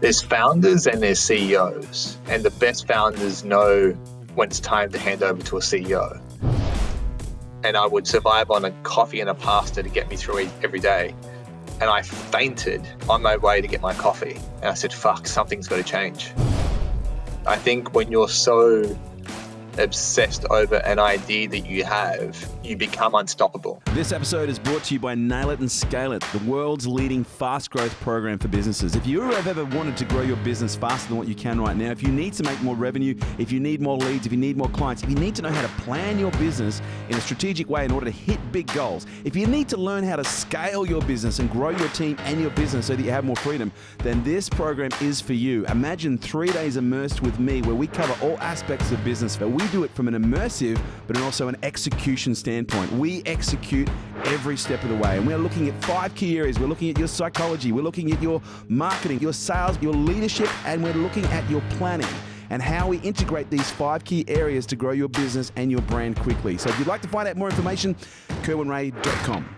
There's founders and there's CEOs, and the best founders know when it's time to hand over to a CEO. And I would survive on a coffee and a pasta to get me through every day. And I fainted on my way to get my coffee. And I said, fuck, something's got to change. I think when you're so obsessed over an idea that you have, you become unstoppable. This episode is brought to you by Nail It and Scale It, the world's leading fast growth program for businesses. If you have ever wanted to grow your business faster than what you can right now, if you need to make more revenue, if you need more leads, if you need more clients, if you need to know how to plan your business in a strategic way in order to hit big goals, if you need to learn how to scale your business and grow your team and your business so that you have more freedom, then this program is for you. Imagine 3 days immersed with me where we cover all aspects of business, but we do it from an immersive but also an execution standpoint. We execute every step of the way, and we're looking at 5 key areas. We're looking at your psychology, we're looking at your marketing, your sales, your leadership, and we're looking at your planning and how we integrate these 5 key areas to grow your business and your brand quickly. So if you'd like to find out more information, kerwinray.com.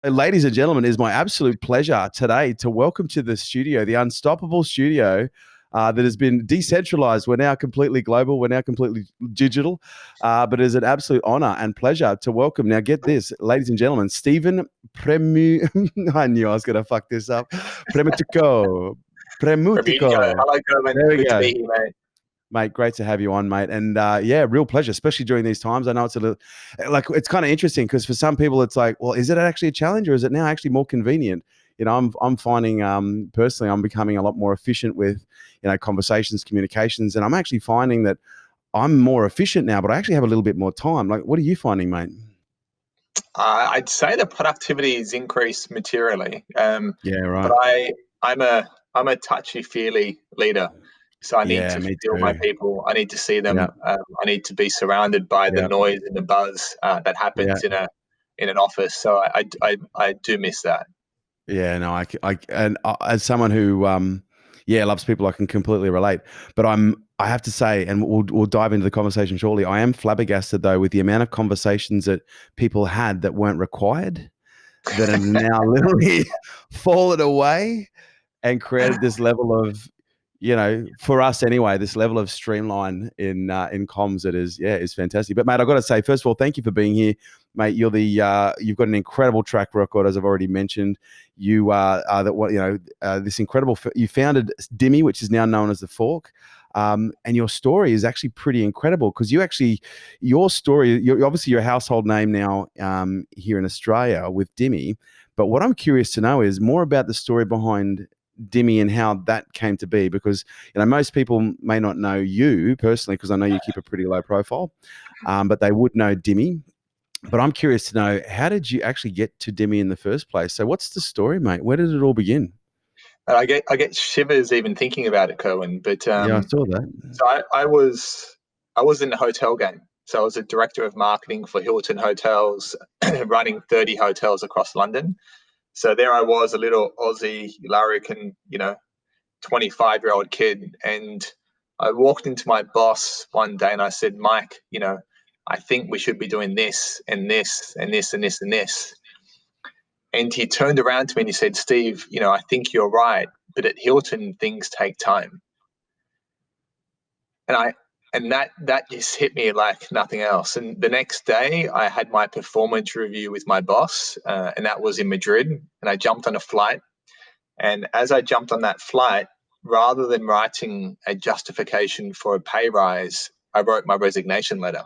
Ladies and gentlemen, it is my absolute pleasure today to welcome to the studio, the Unstoppable Studio, that has been decentralized. We're now completely global. We're now completely digital. But it is an absolute honor and pleasure to welcome. Now, get this, ladies and gentlemen, Stevan I knew I was going to fuck this up. Premutico. Hello, Kerwin. There we Good go. to be here, mate. Mate, great to have you on, mate. And yeah, real pleasure, especially during these times. I know it's a little, like, it's kind of interesting because for some people it's like, well, is it actually a challenge or is it now actually more convenient? You know, I'm finding personally, I'm becoming a lot more efficient with, conversations, communications, and I'm actually finding that I'm more efficient now, but I actually have a little bit more time. Like, what are you finding, mate? I'd say the productivity has increased materially. Yeah, right. But I'm a touchy-feely leader. So I need to me feel too. my people. I need to see them. Yeah. I need to be surrounded by the Yeah. noise and the buzz that happens in an office. So I do miss that. Yeah, no, as someone who, loves people, I can completely relate. But I have to say, and we'll dive into the conversation shortly, I am flabbergasted though with the amount of conversations that people had that weren't required, that have now literally fallen away and created this level of, for us anyway, this level of streamline in comms that is fantastic. But mate, I've got to say, first of all, thank you for being here, mate. You're you've got an incredible track record, as I've already mentioned. You are this incredible. You founded Dimmi, which is now known as The Fork. And your story is actually pretty incredible because you're obviously you're a household name now here in Australia with Dimmi. But what I'm curious to know is more about the story behind Dimmi and how that came to be, because most people may not know you personally, because I know you keep a pretty low profile, but they would know Dimmi. But I'm curious to know, how did you actually get to Dimmi in the first place? So what's the story, mate? Where did it all begin? I get shivers even thinking about it, Kerwin. But Yeah, I saw that. So I was in the hotel game. So I was a director of marketing for Hilton Hotels, running 30 hotels across London. So there I was, a little Aussie, larrikin, 25-year-old kid. And I walked into my boss one day and I said, Mike, I think we should be doing this and this and this and this and this. And he turned around to me and he said, Steve, I think you're right, but at Hilton, things take time. And that just hit me like nothing else. And the next day I had my performance review with my boss, and that was in Madrid. And I jumped on a flight. And as I jumped on that flight, rather than writing a justification for a pay rise, I wrote my resignation letter.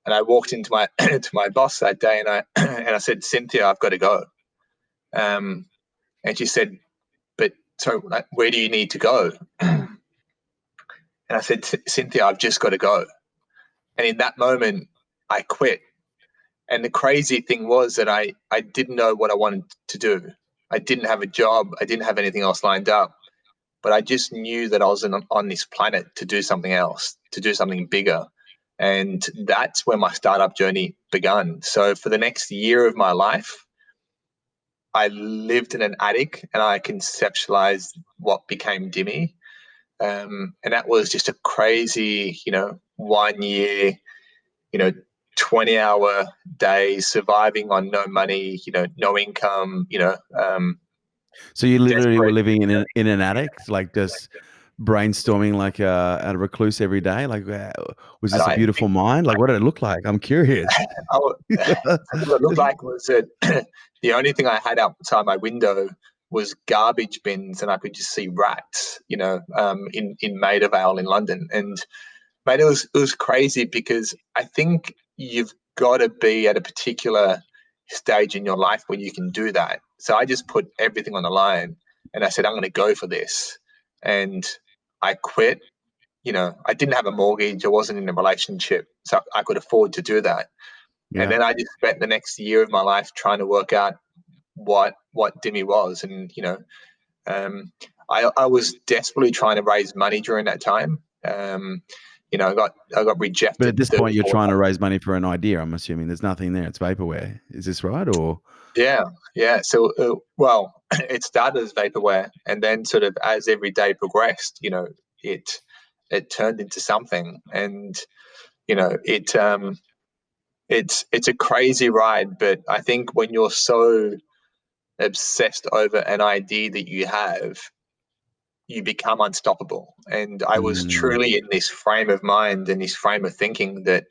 And I walked into my to my boss that day, and I said, Cynthia, I've got to go. And she said, but so where do you need to go? And I said, Cynthia, I've just got to go. And in that moment, I quit. And the crazy thing was that I didn't know what I wanted to do. I didn't have a job. I didn't have anything else lined up. But I just knew that I was on this planet to do something else, to do something bigger. And that's where my startup journey began. So for the next year of my life, I lived in an attic and I conceptualized what became Dimmi. And that was just a crazy, 1 year, 20-hour days, surviving on no money, no income, So you literally were desperate. living in an attic, like just brainstorming like a recluse every day. Like, was And this a I beautiful mind? Like, what did it look like? I'm curious. what it looked like was that the only thing I had outside my window was garbage bins, and I could just see rats, in Maida Vale in London. And mate, it was crazy because I think you've got to be at a particular stage in your life where you can do that. So I just put everything on the line, and I said, I'm going to go for this. And I quit. I didn't have a mortgage. I wasn't in a relationship, so I could afford to do that. And Yeah. then I just spent the next year of my life trying to work out what Dimmi was. And I was desperately trying to raise money during that time. I got But at rejected this 3 or point, you're 4 trying to times. raise money for an idea. I'm assuming there's nothing there. It's vaporware. Is this right? Or Yeah. So, it started as vaporware, and then sort of as every day progressed, it turned into something. And it's a crazy ride. But I think when you're so obsessed over an idea that you have, you become unstoppable. And I was mm, truly in this frame of mind and this frame of thinking that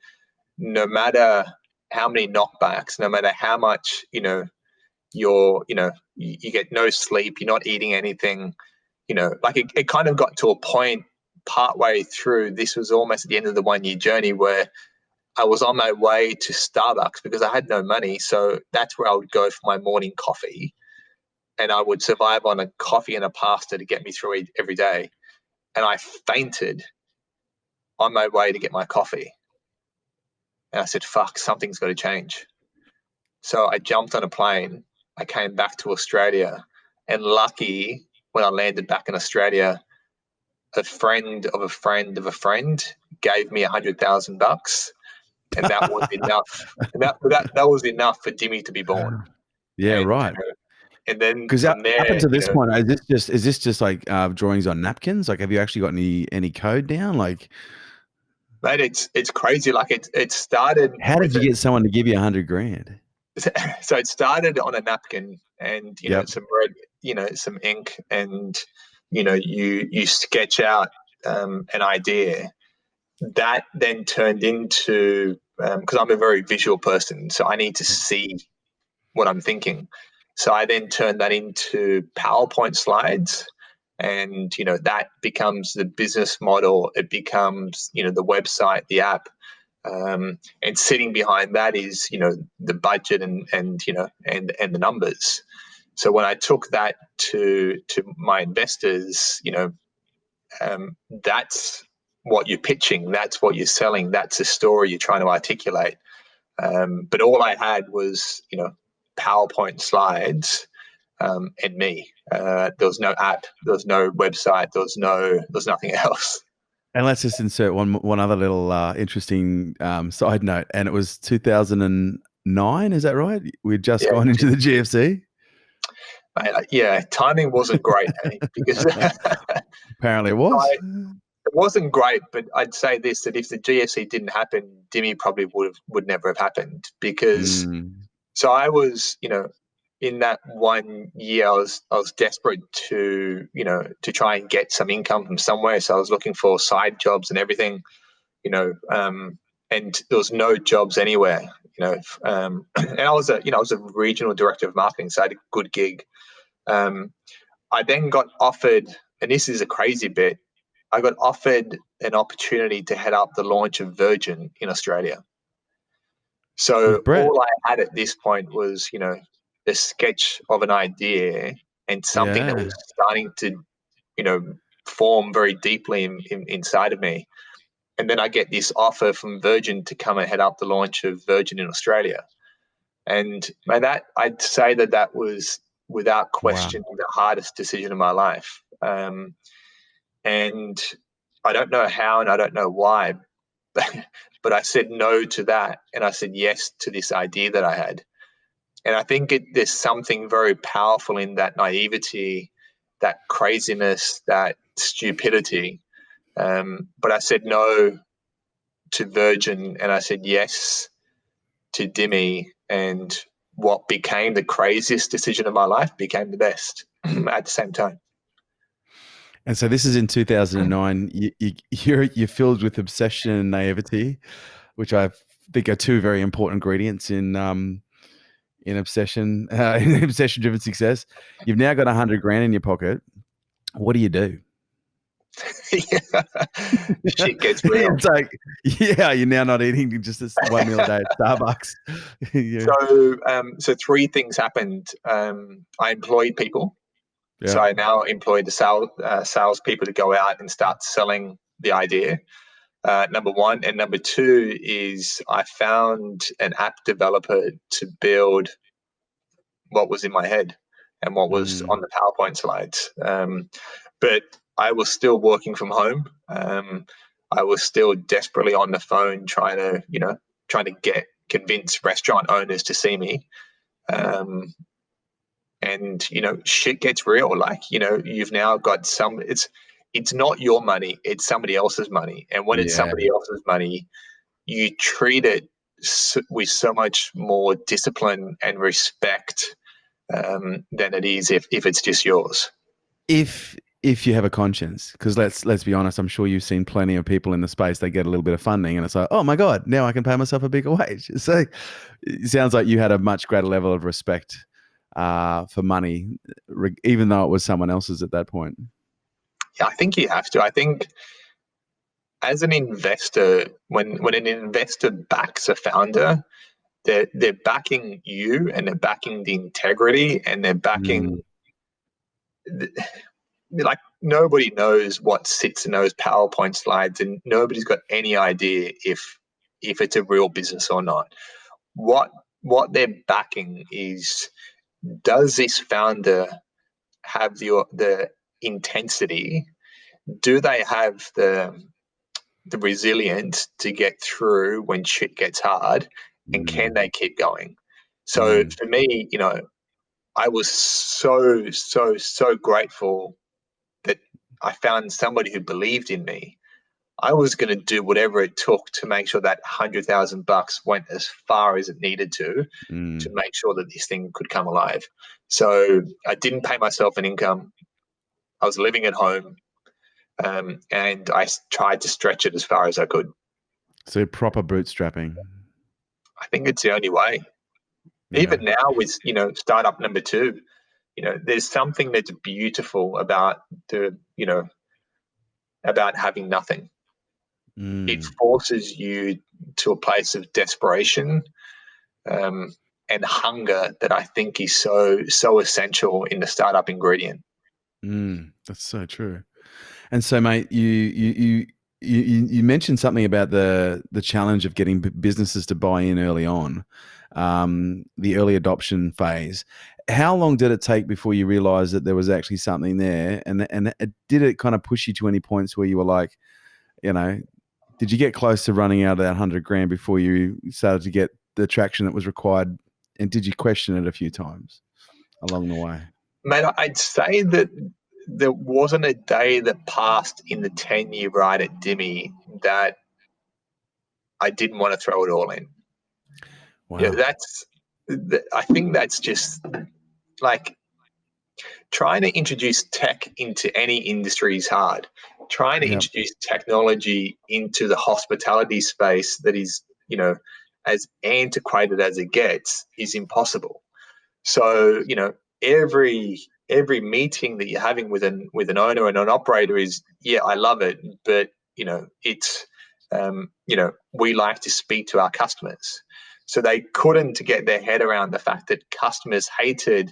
no matter how many knockbacks, no matter how much, you get no sleep, you're not eating anything, like it kind of got to a point partway through. This was almost at the end of the 1 year journey where I was on my way to Starbucks because I had no money. So that's where I would go for my morning coffee. And I would survive on a coffee and a pasta to get me through every day. And I fainted on my way to get my coffee. And I said, fuck, something's got to change. So I jumped on a plane. I came back to Australia. And lucky, when I landed back in Australia, a friend of a friend of a friend gave me $100,000. And that was enough. And that was enough for Dimmi to be born. yeah, And right. and then Because from up there, until this point, is this just like drawings on napkins? Like, have you actually got any code down? Like, mate, it's crazy. Like it started how did with you get someone to give you $100,000? so it started on a napkin, and Yep. some red, some ink, and you sketch out an idea that then turned into, because I'm a very visual person, so I need to see what I'm thinking. So I then turned that into PowerPoint slides, and that becomes the business model. It becomes the website, the app, and sitting behind that is the budget and the numbers. So when I took that to my investors, that's what you're pitching, that's what you're selling, that's the story you're trying to articulate. But all I had was PowerPoint slides, and me. There was no app, there was no website, there was nothing else. And let's just insert one other little interesting side note. And it was 2009. Is that right? We'd just Yeah, gone into the GFC. yeah. Timing wasn't great, because Apparently, it was. it wasn't great. But I'd say this: that if the GFC didn't happen, Dimmy probably would never have happened. Because Mm. so I was, in that 1 year, I was desperate to try and get some income from somewhere. So I was looking for side jobs and everything, and there was no jobs anywhere. And I was a regional director of marketing, so I had a good gig. I then got offered, and this is a crazy bit, I got offered an opportunity to head up the launch of Virgin in Australia. So With Brett. all I had at this point was, a sketch of an idea and something that Yeah. was starting to, form very deeply inside of me. And then I get this offer from Virgin to come and head up the launch of Virgin in Australia. And that I'd say that was without Wow. question the hardest decision of my life. And I don't know how and I don't know why, but I said no to that and I said yes to this idea that I had. And I think there's something very powerful in that naivety, that craziness, that stupidity. But I said no to Virgin and I said yes to Dimmy, and what became the craziest decision of my life became the best at the same time. And so this is in 2009. You're filled with obsession and naivety, which I think are two very important ingredients in obsession, in obsession-driven success. You've now got 100 grand in your pocket. What do you do? Shit gets real. It's like, you're now not eating just this one meal a day at Starbucks. So three things happened. I employed people. Yeah. So I now employ the sales people to go out and start selling the idea. Number one. And number two is I found an app developer to build what was in my head and what was on the PowerPoint slides. But I was still working from home. I was still desperately on the phone trying to convince restaurant owners to see me. And shit gets real. Like, you've now got it's not your money, it's somebody else's money. And when it's somebody else's money, you treat it with so much more discipline and respect than it is if it's just yours. If you have a conscience, because let's be honest, I'm sure you've seen plenty of people in the space. They get a little bit of funding, and it's like, oh my god, now I can pay myself a bigger wage. So it sounds like you had a much greater level of respect for money, even though it was someone else's at that point. Yeah, I think you have to. I think as an investor, when an investor backs a founder, they're backing you, and they're backing the integrity, and they're backing like nobody knows what sits in those PowerPoint slides, and nobody's got any idea if it's a real business or not. What they're backing is, does this founder have the intensity? Do they have the resilience to get through when shit gets hard, and can they keep going? So for me, I was so grateful that I found somebody who believed in me. I was going to do whatever it took to make sure that $100,000 went as far as it needed to make sure that this thing could come alive. So I didn't pay myself an income. I was living at home, and I tried to stretch it as far as I could. So proper bootstrapping. I think it's the only way. Yeah. Even now with, startup number 2, there's something that's beautiful about about having nothing. It forces you to a place of desperation and hunger that I think is so essential in the startup ingredient. That's so true. And so, mate, you mentioned something about the challenge of getting businesses to buy in early on, the early adoption phase. How long did it take before you realized that there was actually something there? And did it kind of push you to any points where you were like, did you get close to running out of that 100 grand before you started to get the traction that was required? And did you question it a few times along the way? Mate, I'd say that there wasn't a day that passed in the 10-year ride at Dimmi that I didn't want to throw it all in. Wow. I think that's just like trying to introduce tech into any industry is hard. Trying to introduce technology into the hospitality space that is, as antiquated as it gets is impossible. So, every meeting that you're having with an owner and an operator is, I love it, but it's we like to speak to our customers. So they couldn't get their head around the fact that customers hated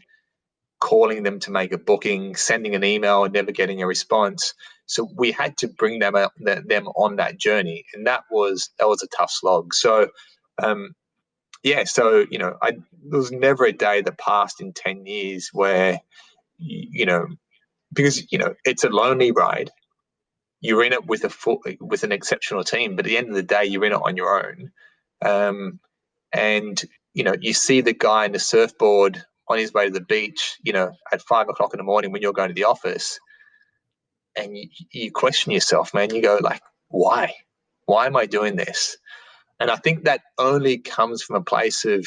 calling them to make a booking, sending an email and never getting a response. So we had to bring them on that journey, and that was a tough slog. So there was never a day that passed in 10 years where, because, it's a lonely ride. You're in it with an exceptional team, but at the end of the day, you're in it on your own. And, you see the guy in the surfboard on his way to the beach, at 5 o'clock in the morning when you're going to the office, and you question yourself, man. You go like, why? Why am I doing this? And I think that only comes from a place of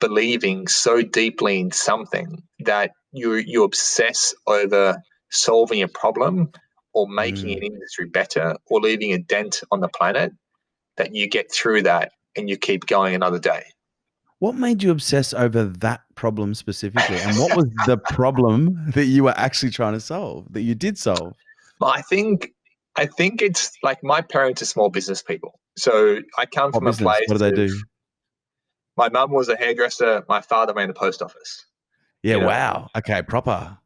believing so deeply in something that you obsess over solving a problem or making an industry better or leaving a dent on the planet, that you get through that and you keep going another day. What made you obsess over that problem specifically? And what was the problem that you were actually trying to solve, that you did solve? I think it's like, my parents are small business people. So I come What from a business? place What do they of, do? my mum was a hairdresser, my father ran a post office, Yeah, you know, wow. Okay, proper.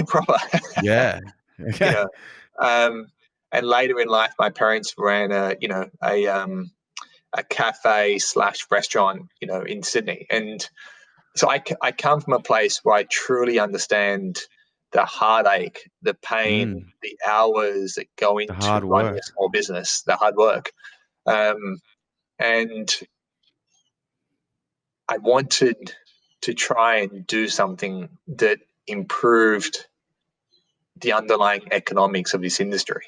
proper, Yeah. you Okay. know. And later in life, my parents ran a cafe / restaurant, in Sydney. And so I come from a place where I truly understand the heartache, the pain, the hours that go The into hard running work. a small business, the hard work. And I wanted to try and do something that improved the underlying economics of this industry.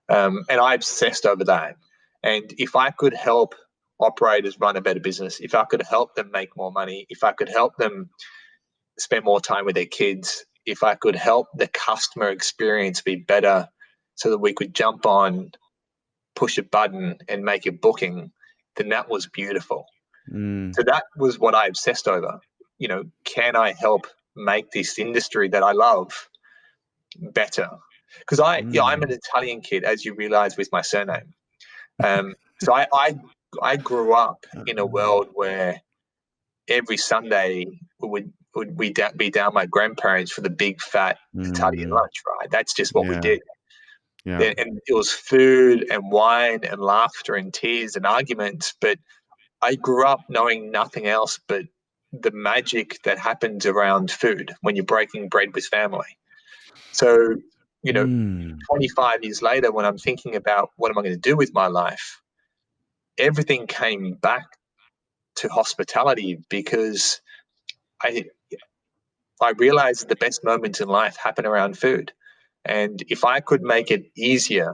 And I obsessed over that. And if I could help operators run a better business, if I could help them make more money, if I could help them spend more time with their kids, if I could help the customer experience be better so that we could jump on, push a button and make a booking, then that was beautiful. So that was what I obsessed over. Can I help make this industry that I love better? Because I'm an Italian kid, as you realize with my surname. So I grew up in a world where every Sunday would be down my grandparents for the big fat Italian lunch, right? That's just what we Yeah. did. Yeah. And it was food and wine and laughter and tears and arguments. But I grew up knowing nothing else but the magic that happens around food when you're breaking bread with family. So, 25 years later, when I'm thinking about what am I going to do with my life, everything came back to hospitality, because I realized that the best moments in life happen around food. And if I could make it easier,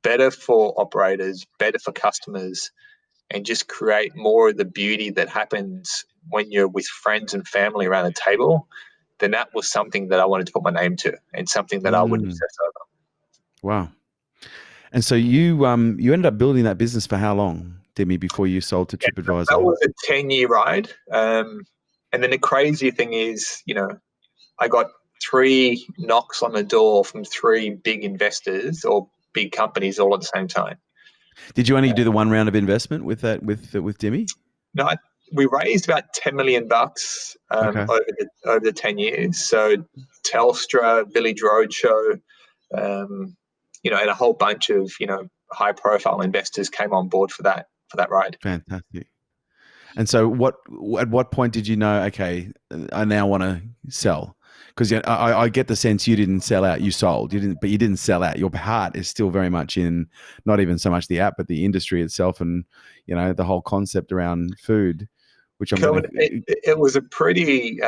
better for operators, better for customers, and just create more of the beauty that happens when you're with friends and family around a table, then that was something that I wanted to put my name to and something that I would obsess over. Wow. And so you ended up building that business for how long, Dimmy, before you sold to That TripAdvisor? was a 10-year ride. And then the crazy thing is, I got 3 knocks on the door from 3 big investors or big companies all at the same time. Did you only do the one round of investment with that with Dimmy? No, we raised about $10 million Okay. over the 10 years. So Telstra, Village Roadshow, and a whole bunch of high profile investors came on board for that ride. Fantastic. And so at what point did you know, okay, I now want to sell? Because I get the sense you didn't sell out, you sold. But you didn't sell out. Your heart is still very much in not even so much the app, but the industry itself and, the whole concept around food, which I'm going Kerwin, to... it was a pretty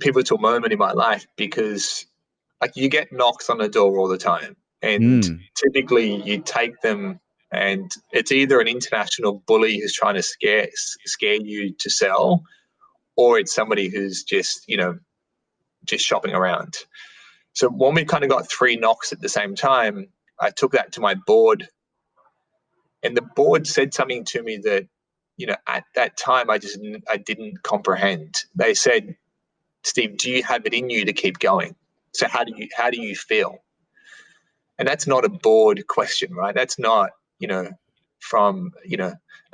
pivotal moment in my life, because like, you get knocks on the door all the time, and typically you take them, and it's either an international bully who's trying to scare you to sell, or it's somebody who's just just shopping around. So when we kind of got 3 knocks at the same time, I took that to my board, and the board said something to me that at that time I didn't comprehend. They said, "Steve, do you have it in you to keep going? So how do you feel?" And that's not a board question, right? That's not, from,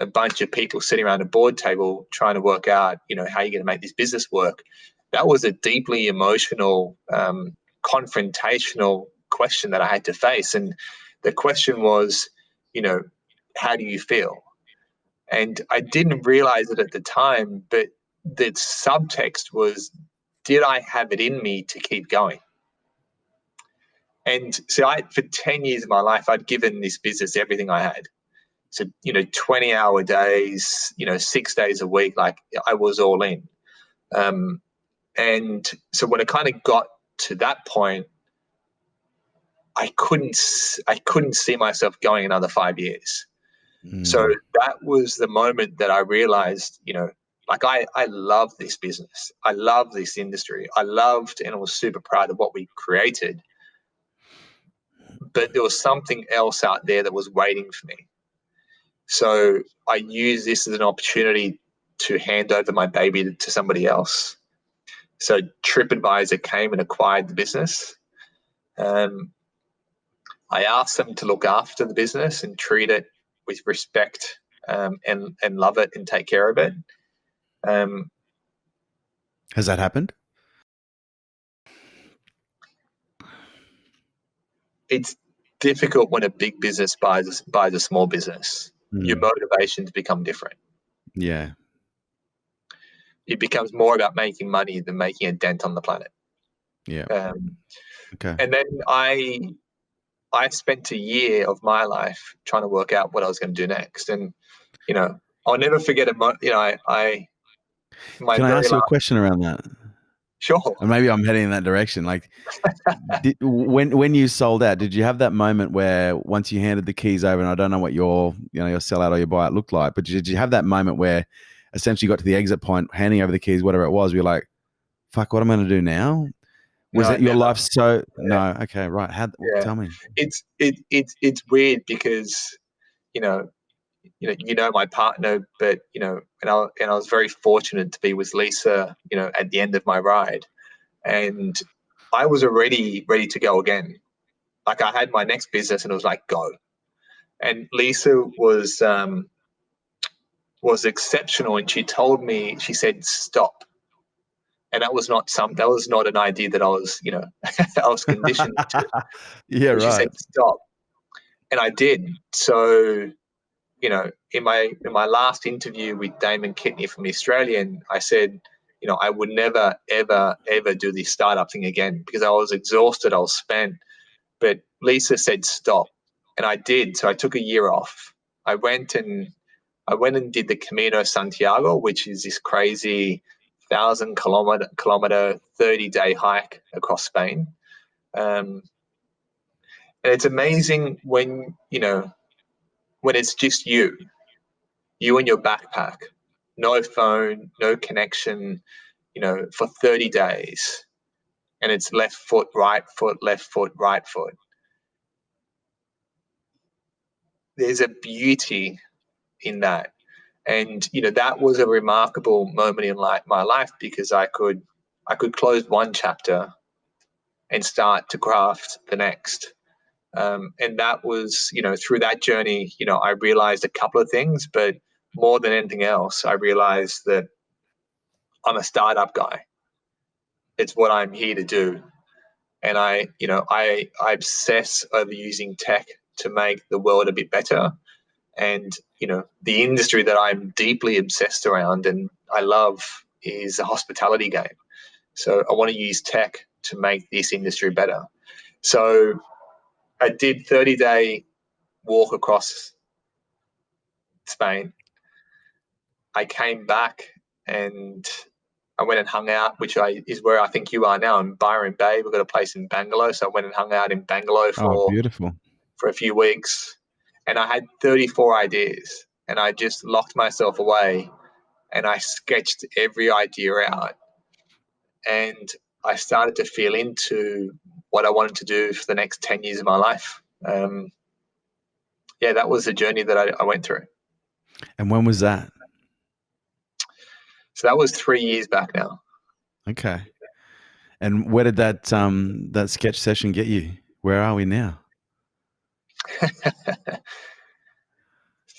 a bunch of people sitting around a board table trying to work out, how you're going to make this business work. That was a deeply emotional, confrontational question that I had to face. And the question was, how do you feel? And I didn't realize it at the time, but the subtext was, did I have it in me to keep going? And so for 10 years of my life, I'd given this business everything I had. So, 20-hour days, 6 days a week, like I was all in. And so when it kind of got to that point, I couldn't see myself going another 5 years. So Mm. that was the moment that I realized, like I love this business. I love this industry. I loved and I was super proud of what we created. But there was something else out there that was waiting for me. So I used this as an opportunity to hand over my baby to somebody else. So TripAdvisor came and acquired the business. I asked them to look after the business and treat it with respect, and love it and take care of it. Has that happened? It's difficult when a big business buys a small business. Your Mm. motivations become different. Yeah. It becomes more about making money than making a dent on the planet. Yeah. Okay. And then I spent a year of my life trying to work out what I was going to do next. And I'll never forget my Can I very ask you a last. question around that? Sure. And maybe I'm heading in that direction. Like, when you sold out, did you have that moment where once you handed the keys over, and I don't know what your sellout or your buyout looked like, but did you have that moment where essentially you got to the exit point, handing over the keys, whatever it was, you're like, fuck, what am I going to do now? Was No, it your never. life so? Yeah. No. Okay. Right. Yeah. Tell me. It's weird because you know my partner, but and I was very fortunate to be with Lisa, at the end of my ride, and I was already ready to go again. Like I had my next business, and it was like go. And Lisa was exceptional, and she told me, she said stop, and that was not an idea that I was I was conditioned to. Yeah. But she said Right. stop, and I did. So in my last interview with Damon Kitney from The Australian, I said, I would never, ever, ever do this startup thing again because I was exhausted, I was spent. But Lisa said stop, and I did. So I took a year off. I went and did the Camino Santiago, which is this crazy 1,000 kilometer 30-day hike across Spain. And it's amazing when it's just you and your backpack, no phone, no connection, for 30 days. And it's left foot, right foot, left foot, right foot. There's a beauty in that. And, that was a remarkable moment in my life because I could close one chapter and start to craft the next. And that was, through that journey, I realized a couple of things, but more than anything else, I realized that I'm a startup guy. It's what I'm here to do. And I obsess over using tech to make the world a bit better. And, the industry that I'm deeply obsessed around and I love is the hospitality game. So I want to use tech to make this industry better. So I did 30-day walk across Spain. I came back and I went and hung out, which is where I think you are now in Byron Bay. We've got a place in Bangalore. So I went and hung out in Bangalore Oh, for beautiful. a few weeks. And I had 34 ideas and I just locked myself away and I sketched every idea out. And I started to feel into what I wanted to do for the next 10 years of my life. That was the journey that I went through. And when was that? So that was 3 years back now. Okay. And where did that sketch session get you? Where are we now?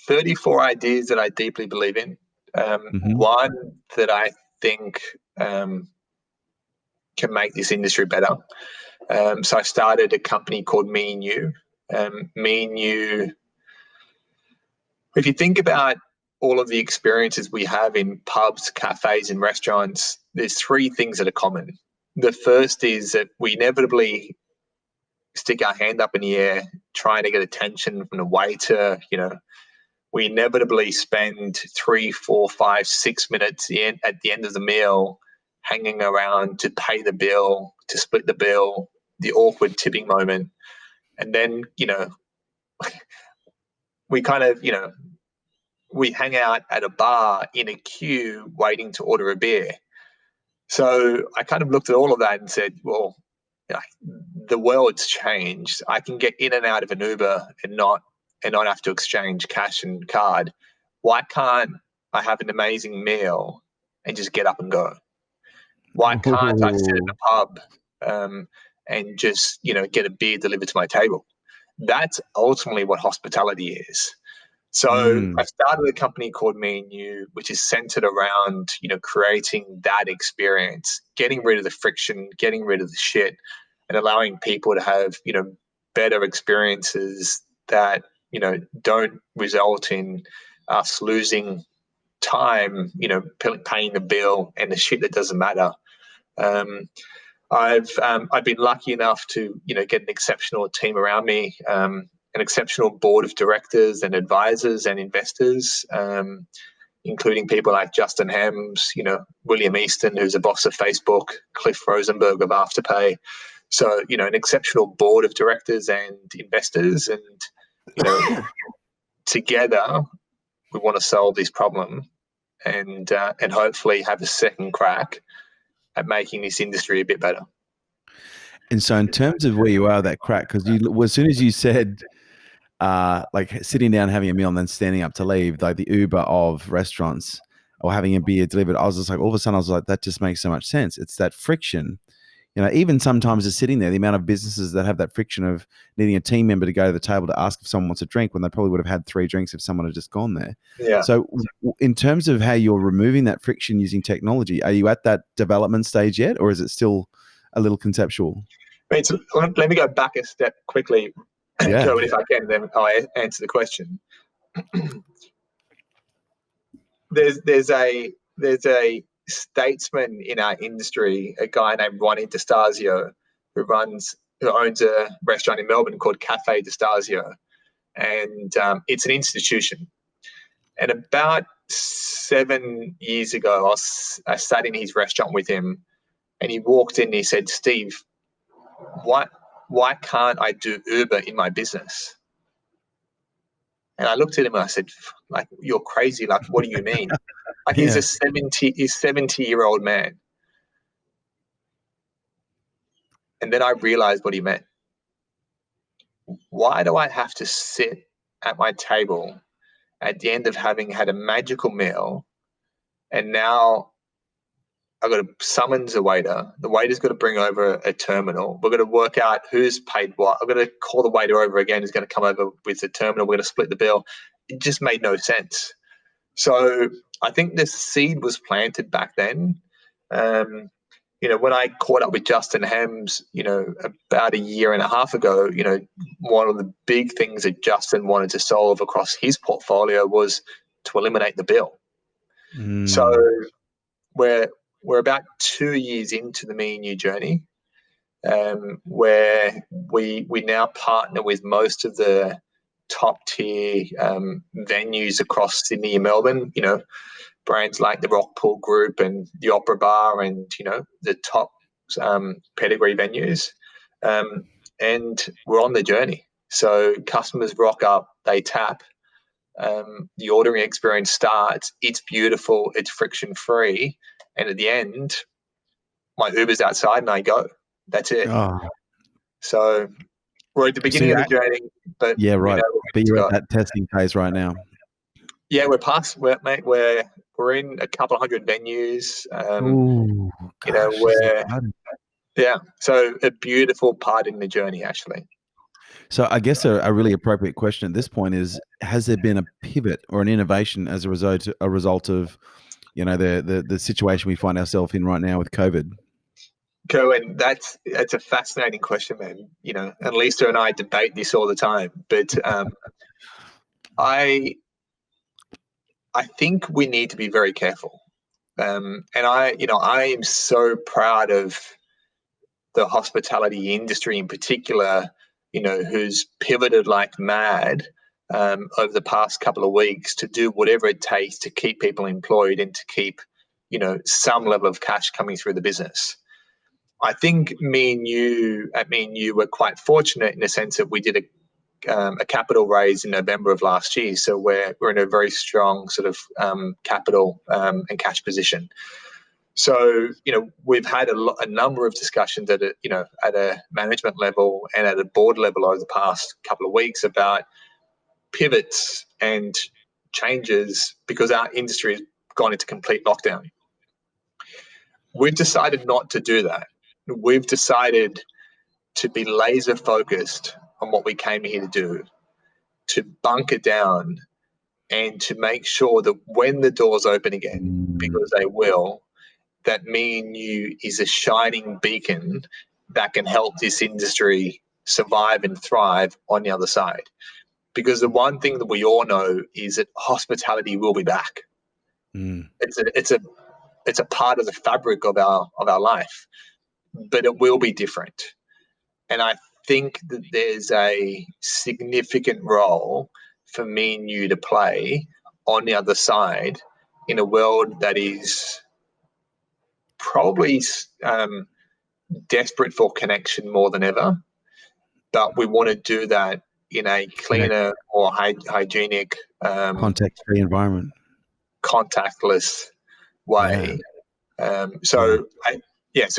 34 ideas that I deeply believe in. One that I think can make this industry better. So I started a company called me&u. Me&u, if you think about all of the experiences we have in pubs, cafes, and restaurants, there's three things that are common. The first is that we inevitably stick our hand up in the air trying to get attention from the waiter. We inevitably spend 3, 4, 5, 6 minutes at the end of the meal hanging around to pay the bill, to split the bill, the awkward tipping moment. And then, we kind of, we hang out at a bar in a queue waiting to order a beer. So I kind of looked at all of that and said, well, the world's changed. I can get in and out of an Uber and not have to exchange cash and card. Why can't I have an amazing meal and just get up and go? Why can't I sit in a pub and just, get a beer delivered to my table? That's ultimately what hospitality is. So I started a company called me&u, which is centered around, creating that experience, getting rid of the friction, getting rid of the shit, and allowing people to have, better experiences that, don't result in us losing time, paying the bill and the shit that doesn't matter. I've been lucky enough to, get an exceptional team around me, an exceptional board of directors and advisors and investors, including people like Justin Hams, William Easton, who's a boss of Facebook, Cliff Rosenberg of Afterpay. So, an exceptional board of directors and investors, and, together we want to solve this problem and hopefully have a second crack at making this industry a bit better. And so in terms of where you are, that crack, because as soon as you said, like sitting down, having a meal and then standing up to leave, like the Uber of restaurants or having a beer delivered, I was just like, all of a sudden I was like, that just makes so much sense. It's that friction. Even sometimes just sitting there, the amount of businesses that have that friction of needing a team member to go to the table to ask if someone wants a drink when they probably would have had 3 drinks if someone had just gone there. Yeah. So in terms of how you're removing that friction using technology, are you at that development stage yet, or is it still a little conceptual? Let me go back a step quickly, Kerwin, if I can, then I'll answer the question. There's a statesman in our industry, a guy named Ronnie DeStasio, who owns a restaurant in Melbourne called Cafe DeStasio, and it's an institution. And about 7 years ago, I sat in his restaurant with him, and he walked in and he said, "Steve, why can't I do Uber in my business?" And I looked at him and I said, like, "You're crazy. Like, what do you mean?" Like, he's a 70-year-old man. And then I realized what he meant. Why do I have to sit at my table at the end of having had a magical meal, and now I've got to summons a waiter. The waiter's got to bring over a terminal. We're going to work out who's paid what. I'm going to call the waiter over again. Who's going to come over with the terminal. We're going to split the bill. It just made no sense. So I think the seed was planted back then. When I caught up with Justin Hams, about 1.5 years ago, one of the big things that Justin wanted to solve across his portfolio was to eliminate the bill. So we're about 2 years into the me&u journey, where we now partner with most of the top tier venues across Sydney and Melbourne, brands like the Rockpool Group and the Opera Bar and, the top pedigree venues. And we're on the journey. So customers rock up, they tap, the ordering experience starts, it's beautiful, it's friction-free. And at the end, my Uber's outside and I go. That's it. Oh. So we're at the beginning of the journey, but yeah, right. But you're at go. that testing phase right now. Yeah, we're past. We're in a couple of hundred venues. So a beautiful part in the journey, actually. So I guess a really appropriate question at this point is: has there been a pivot or an innovation as a result of, the situation we find ourselves in right now with COVID? Kerwin, that's a fascinating question, man. And Lisa and I debate this all the time, but I think we need to be very careful. And I am so proud of the hospitality industry in particular, who's pivoted like mad over the past couple of weeks to do whatever it takes to keep people employed and to keep, some level of cash coming through the business. I think me&u were quite fortunate in the sense that we did a capital raise in November of last year. So we're in a very strong sort of capital and cash position. So, we've had a number of discussions at a management level and at a board level over the past couple of weeks about pivots and changes because our industry has gone into complete lockdown. We've decided not to do that. We've decided to be laser focused on what we came here to do, to bunker down and to make sure that when the doors open again, because they will, that me&u is a shining beacon that can help this industry survive and thrive on the other side. Because the one thing that we all know is that hospitality will be back. It's a part of the fabric of our life, but it will be different. And I think that there's a significant role for me&u to play on the other side in a world that is probably desperate for connection more than ever. But we want to do that in a cleaner, more hygienic, contact-free environment, contactless way. So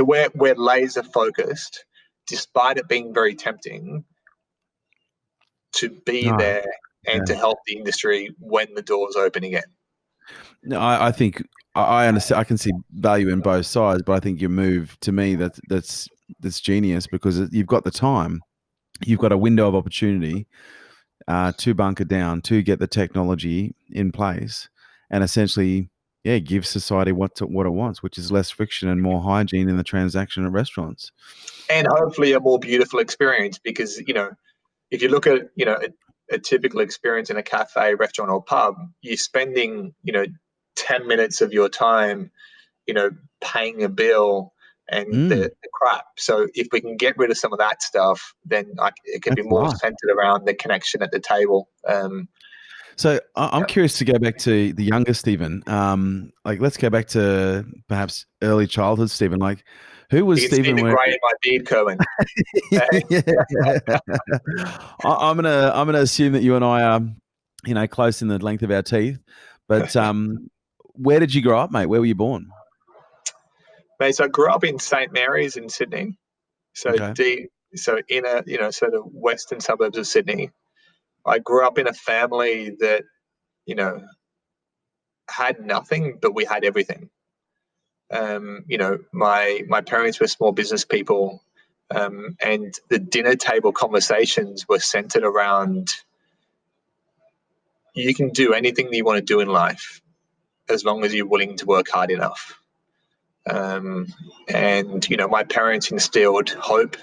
we're laser focused, despite it being very tempting, to be there and to help the industry when the doors open again. No, I think I understand. I can see value in both sides, but I think your move, to me, that's genius, because you've got the time, you've got a window of opportunity to bunker down, to get the technology in place, and essentially, give society what it wants, which is less friction and more hygiene in the transaction at restaurants, and hopefully a more beautiful experience. Because if you look at a typical experience in a cafe, restaurant, or pub, you're spending 10 minutes of your time paying a bill and the crap. So if we can get rid of some of that stuff, then it can be more centered around the connection at the table. So I'm curious to go back to the younger Stevan. Let's go back to perhaps early childhood Stevan. Like, who was Stevan? You can see the grey in my beard, Kerwin. I'm gonna assume that you and I are, close in the length of our teeth. But where did you grow up, mate? Where were you born? Mate, so I grew up in St. Mary's in Sydney. So in a sort of western suburbs of Sydney. I grew up in a family that had nothing, but we had everything. My parents were small business people, and the dinner table conversations were centered around, you can do anything that you want to do in life as long as you're willing to work hard enough. And my parents instilled hope,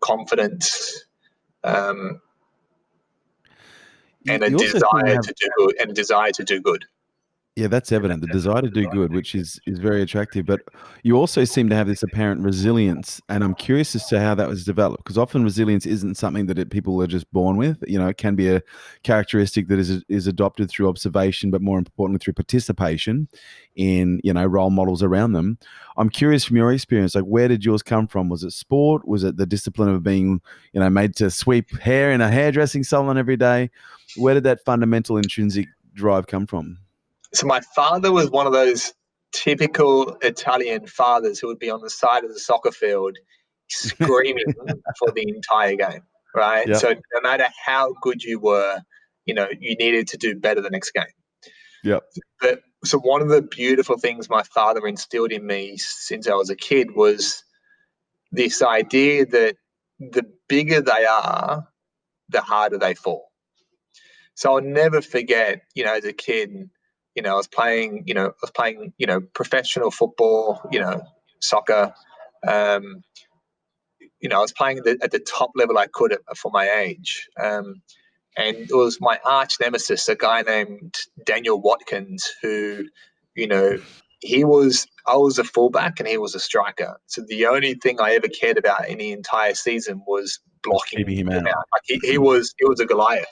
confidence, and a desire to do good. Yeah, that's evident. The desire to do good, which is very attractive. But you also seem to have this apparent resilience, and I'm curious as to how that was developed, because often resilience isn't something that people are just born with. It can be a characteristic that is adopted through observation, but more importantly through participation in role models around them. I'm curious from your experience, like, where did yours come from? Was it sport? Was it the discipline of being made to sweep hair in a hairdressing salon every day? Where did that fundamental intrinsic drive come from? So my father was one of those typical Italian fathers who would be on the side of the soccer field screaming for the entire game, right? Yep. So no matter how good you were, you needed to do better the next game. Yep. So one of the beautiful things my father instilled in me since I was a kid was this idea that the bigger they are, the harder they fall. So I'll never forget, as a kid, I was playing professional football, soccer. I was playing at the top level I could for my age. And it was my arch nemesis, a guy named Daniel Watkins, who, I was a fullback and he was a striker. So the only thing I ever cared about in the entire season was blocking him out. Like he was a Goliath.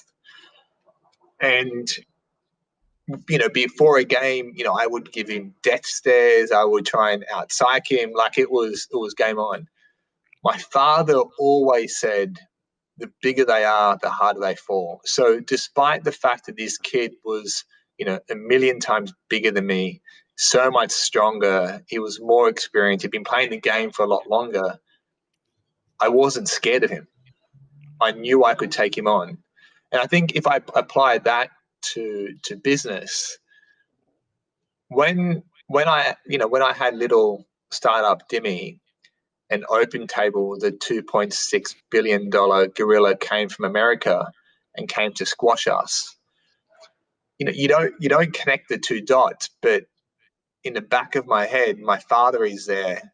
And before a game, I would give him death stares. I would try and out-psych him. Like it was game on. My father always said, the bigger they are, the harder they fall. So despite the fact that this kid was, a million times bigger than me, so much stronger, he was more experienced, he'd been playing the game for a lot longer, I wasn't scared of him. I knew I could take him on. And I think if I applied that to business, when I had little startup Dimmi, and OpenTable, the $2.6 billion gorilla, came from America and came to squash us. You don't connect the two dots, but in the back of my head, my father is there,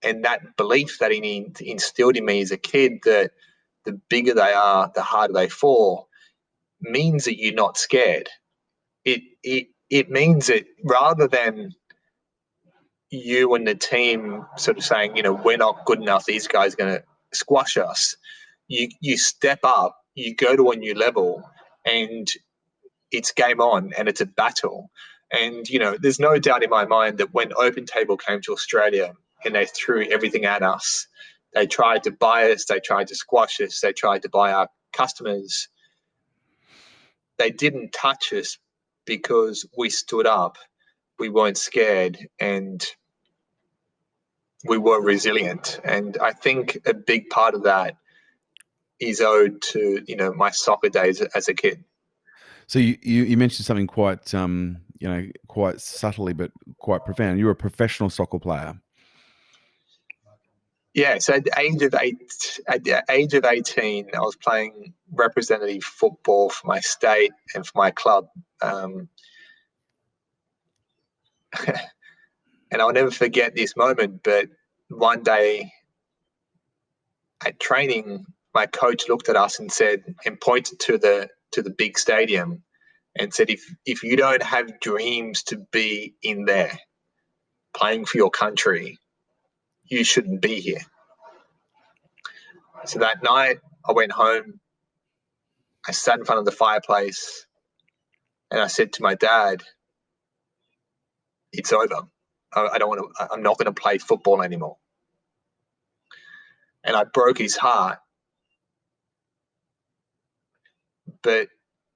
and that belief that he instilled in me as a kid, that the bigger they are, the harder they fall, means that you're not scared. It means that rather than you and the team sort of saying, we're not good enough, these guys are going to squash us, you step up, you go to a new level, and it's game on, and it's a battle. And, there's no doubt in my mind that when OpenTable came to Australia and they threw everything at us, they tried to buy us, they tried to squash us, they tried to buy our customers, they didn't touch us because we stood up, we weren't scared, and we were resilient. And I think a big part of that is owed to, my soccer days as a kid. So you mentioned something quite quite subtly but quite profound. You're a professional soccer player. Yeah, so at the age of 18, I was playing representative football for my state and for my club. And I'll never forget this moment, but one day at training, my coach looked at us and said, and pointed to the big stadium and said, if you don't have dreams to be in there playing for your country, you shouldn't be here. So that night I went home, I sat in front of the fireplace, and I said to my dad, it's over. I'm not going to play football anymore. And I broke his heart, but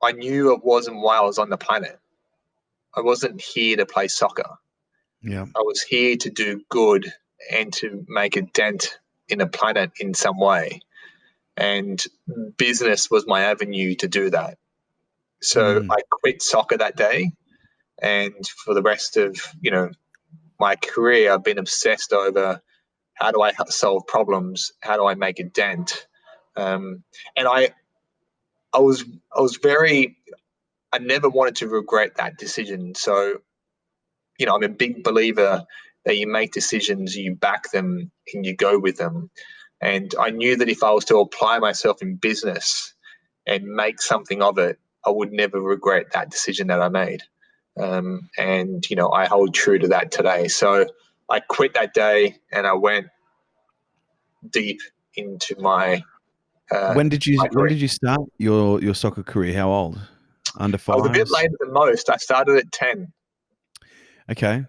I knew it wasn't while I was on the planet. I wasn't here to play soccer. Yeah. I was here to do good and to make a dent in the planet in some way. And business was my avenue to do that. So I quit soccer that day. And for the rest of, my career, I've been obsessed over how do I solve problems? How do I make a dent? And I never wanted to regret that decision. So, I'm a big believer that you make decisions, you back them, and you go with them. And I knew that if I was to apply myself in business and make something of it, I would never regret that decision that I made. And, I hold true to that today. So I quit that day and I went deep into my When did you start your soccer career? How old? Under 5? I was a bit later than most. I started at 10. Okay.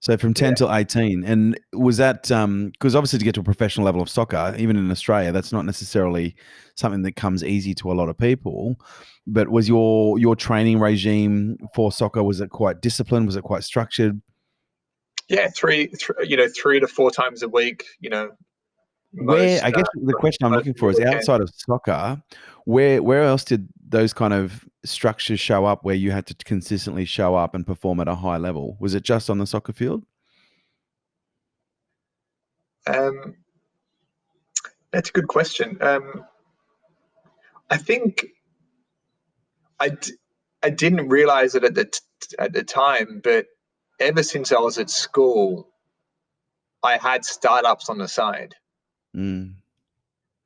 So from 10 till 18. And was that, because obviously to get to a professional level of soccer, even in Australia, that's not necessarily something that comes easy to a lot of people. But was your training regime for soccer, was it quite disciplined? Was it quite structured? Yeah, three to four times a week, Where, I guess the question I'm looking for is, outside of soccer, where else did those kind of structures show up where you had to consistently show up and perform at a high level? Was it just on the soccer field? That's a good question. I think I didn't realize it at the time, but ever since I was at school, I had startups on the side.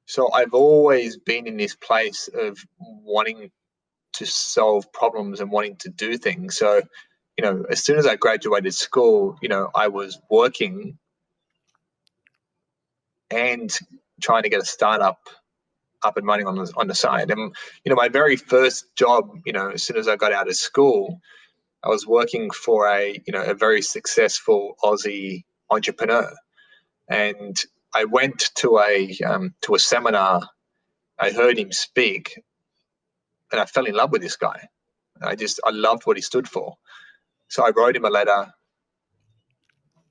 So I've always been in this place of wanting to solve problems and wanting to do things. So, as soon as I graduated school, I was working and trying to get a startup up and running on the side. And, my very first job, as soon as I got out of school, I was working for a very successful Aussie entrepreneur. And I went to a seminar I heard him speak, and I fell in love with this guy. I loved what he stood for. So I wrote him a letter,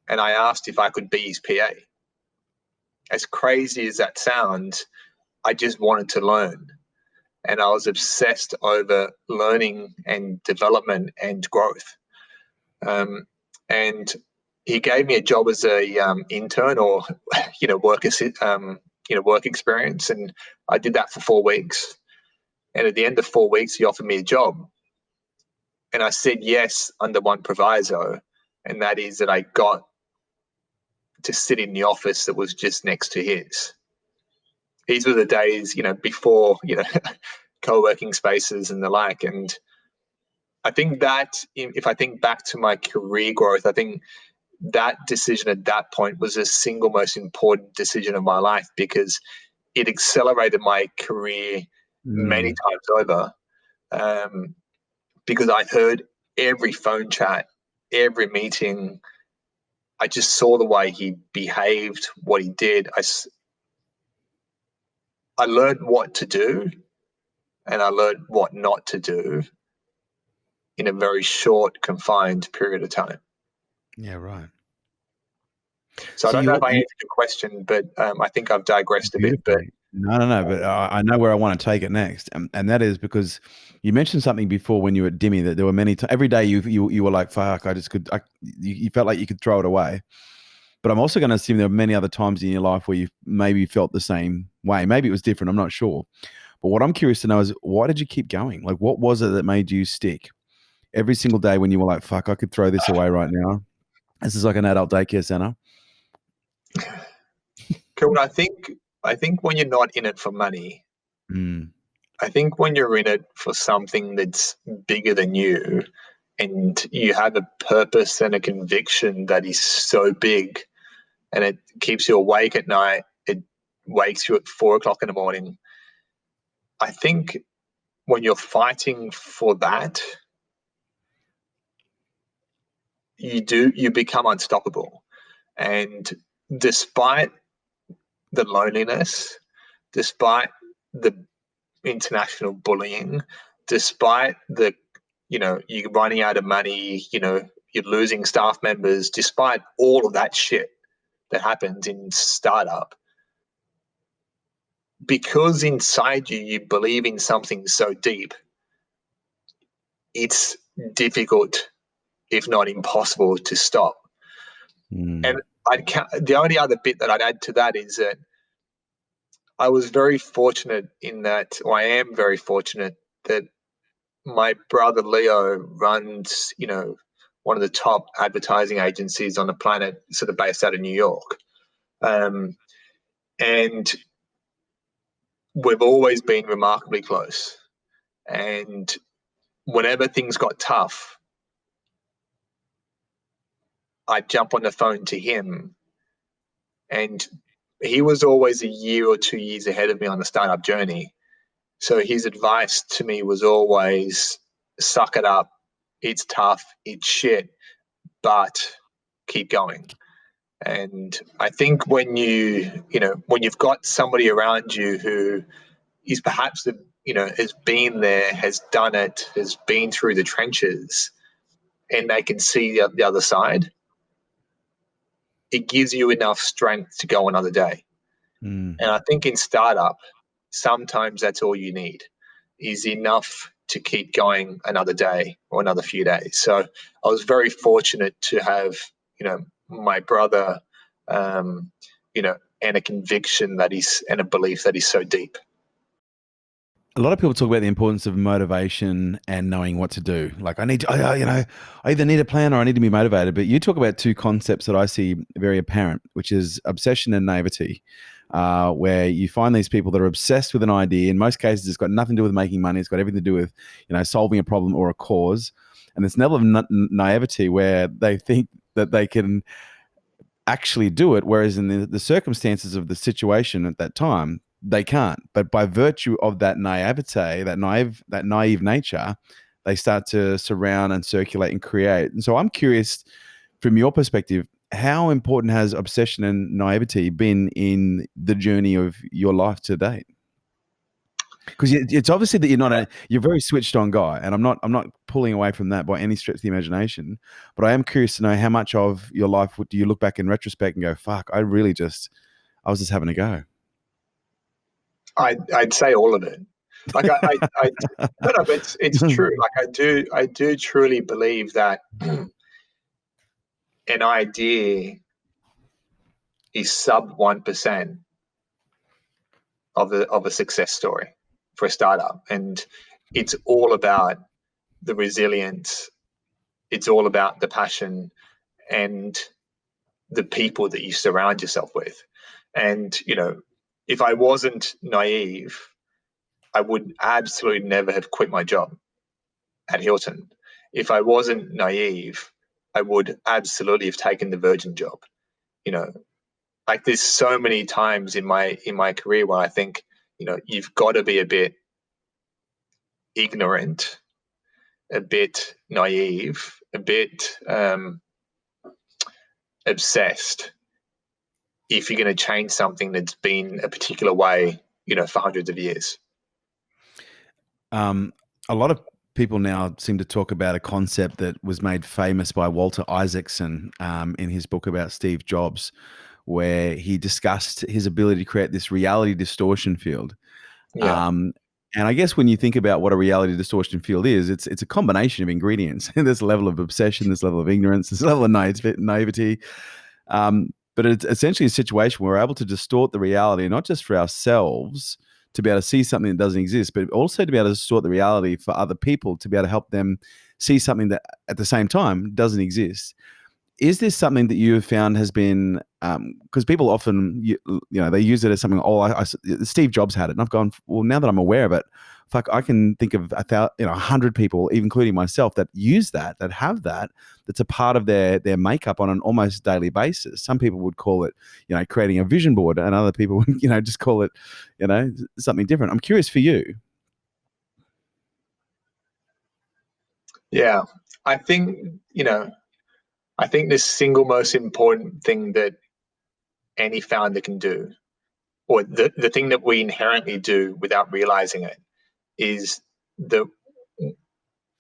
and I asked if I could be his PA. As crazy as that sounds, I just wanted to learn. And I was obsessed over learning and development and growth. And he gave me a job as a intern, or work experience, and I did that for 4 weeks. And at the end of 4 weeks, he offered me a job, and I said yes under one proviso, and that is that I got to sit in the office that was just next to his. These were the days, before co-working spaces and the like. And I think that if I think back to my career growth, I think that decision at that point was the single most important decision of my life, because it accelerated my career many times over. Because I heard every phone chat, every meeting. I just saw the way he behaved, what he did. I learned what to do, and I learned what not to do in a very short, confined period of time. Yeah, right. So I don't know if I answered your question, but I think I've digressed a bit. But No. But I know where I want to take it next, and that is because you mentioned something before when you were at Dimmi, that there were many every day you were like, fuck, you felt like you could throw it away. But I'm also going to assume there were many other times in your life where you maybe felt the same way. Maybe it was different. I'm not sure. But what I'm curious to know is, why did you keep going? Like, what was it that made you stick every single day when you were like, fuck, I could throw this away right now? This is like an adult daycare center. Kerwin, I think when you're not in it for money, I think when you're in it for something that's bigger than you, and you have a purpose and a conviction that is so big, and it keeps you awake at night, it wakes you at 4:00 in the morning. I think when you're fighting for that, you become unstoppable. And despite the loneliness, despite the international bullying, despite the, you're running out of money, you're losing staff members, despite all of that shit that happens in startup, because inside you believe in something so deep, it's difficult, if not impossible, to stop. And the only other bit that I'd add to that is that I was very fortunate in that, or I am very fortunate that my brother Leo runs, one of the top advertising agencies on the planet, sort of based out of New York. And we've always been remarkably close. And whenever things got tough, I'd jump on the phone to him, and he was always a year or 2 years ahead of me on the startup journey. So his advice to me was always, suck it up. It's tough. It's shit, but keep going. And I think when when you've got somebody around you who is perhaps has been there, has done it, has been through the trenches, and they can see the other side, it gives you enough strength to go another day. And I think in startup, sometimes that's all you need, is enough to keep going another day or another few days. So I was very fortunate to have, my brother, and a conviction and a belief that is so deep. A lot of people talk about the importance of motivation and knowing what to do. Like, I either need a plan or I need to be motivated. But you talk about two concepts that I see very apparent, which is obsession and naivety, where you find these people that are obsessed with an idea. In most cases, it's got nothing to do with making money. It's got everything to do with, solving a problem or a cause. And this level of naivety where they think that they can actually do it, whereas in the circumstances of the situation at that time, they can't. But by virtue of that naivete, that naive nature, they start to surround and circulate and create. And so I'm curious, from your perspective, how important has obsession and naivety been in the journey of your life to date? Because it's obviously that you're a very switched on guy, and I'm not pulling away from that by any stretch of the imagination. But I am curious to know how much of your life do you look back in retrospect and go, "Fuck, I was just having a go." I'd say all of it. Like I no, but it's true. Like I do truly believe that an idea is sub 1% of a success story for a startup, and it's all about the resilience. It's all about the passion and the people that you surround yourself with. And if I wasn't naive, I would absolutely never have quit my job at Hilton. If I wasn't naive, I would absolutely have taken the Virgin job. Like there's so many times in my career where I think, you've got to be a bit ignorant, a bit naive, a bit obsessed if you're going to change something that's been a particular way, for hundreds of years. A lot of people now seem to talk about a concept that was made famous by Walter Isaacson in his book about Steve Jobs, where he discussed his ability to create this reality distortion field. Yeah. And I guess when you think about what a reality distortion field is, it's a combination of ingredients. There's a level of obsession, there's a level of ignorance, there's a level of naivety. But it's essentially a situation where we're able to distort the reality, not just for ourselves, to be able to see something that doesn't exist, but also to be able to distort the reality for other people, to be able to help them see something that at the same time doesn't exist. Is this something that you have found has been, because people often, they use it as something, Steve Jobs had it. And I've gone, well, now that I'm aware of it, fuck, I can think of 100 people, including myself, that use that have that's a part of their makeup on an almost daily basis. Some people would call it, creating a vision board, and other people would, just call it, something different. I'm curious for you. Yeah. I think the single most important thing that any founder can do, or the thing that we inherently do without realizing it, is that